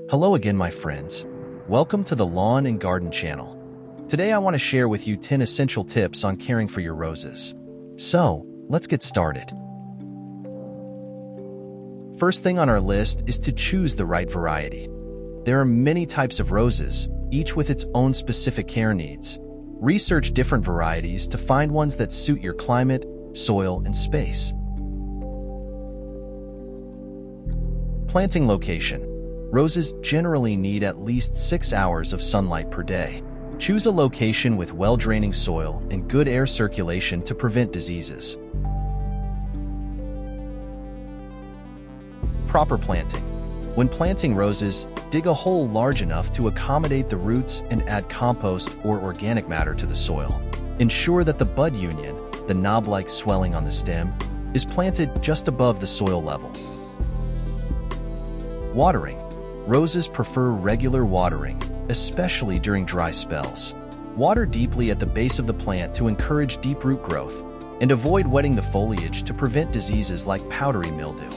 Hello again, my friends. Welcome to the Lawn and Garden channel. Today I want to share with you 10 essential tips on caring for your roses. So, let's get started. First thing on our list is to choose the right variety. There are many types of roses, each with its own specific care needs. Research different varieties to find ones that suit your climate, soil, and space. Planting location. Roses generally need at least 6 hours of sunlight per day. Choose a location with well-draining soil and good air circulation to prevent diseases. Proper planting. When planting roses, dig a hole large enough to accommodate the roots and add compost or organic matter to the soil. Ensure that the bud union, the knob-like swelling on the stem, is planted just above the soil level. Watering. Roses prefer regular watering, especially during dry spells. Water deeply at the base of the plant to encourage deep root growth, and avoid wetting the foliage to prevent diseases like powdery mildew.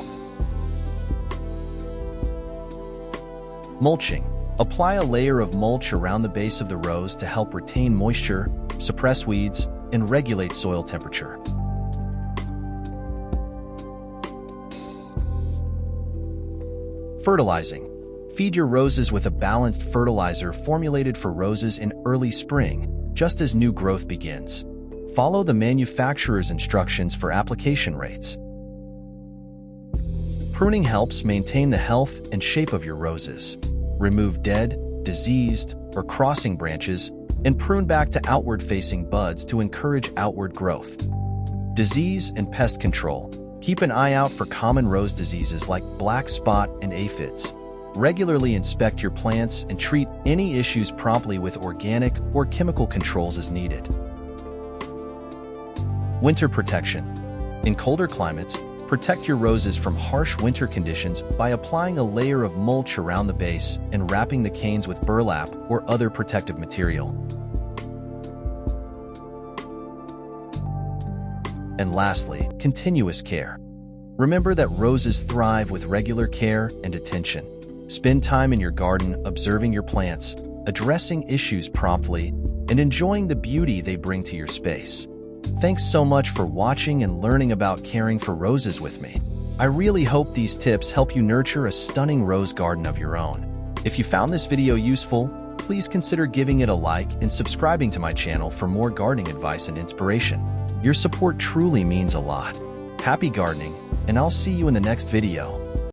Mulching. Apply a layer of mulch around the base of the rose to help retain moisture, suppress weeds, and regulate soil temperature. Fertilizing. Feed your roses with a balanced fertilizer formulated for roses in early spring, just as new growth begins. Follow the manufacturer's instructions for application rates. Pruning helps maintain the health and shape of your roses. Remove dead, diseased, or crossing branches and prune back to outward-facing buds to encourage outward growth. Disease and pest control. Keep an eye out for common rose diseases like black spot and aphids. Regularly inspect your plants and treat any issues promptly with organic or chemical controls as needed. Winter protection. In colder climates, protect your roses from harsh winter conditions by applying a layer of mulch around the base and wrapping the canes with burlap or other protective material. And lastly, continuous care. Remember that roses thrive with regular care and attention. Spend time in your garden observing your plants, addressing issues promptly, and enjoying the beauty they bring to your space. Thanks so much for watching and learning about caring for roses with me. I really hope these tips help you nurture a stunning rose garden of your own. If you found this video useful, please consider giving it a like and subscribing to my channel for more gardening advice and inspiration. Your support truly means a lot. Happy gardening, and I'll see you in the next video.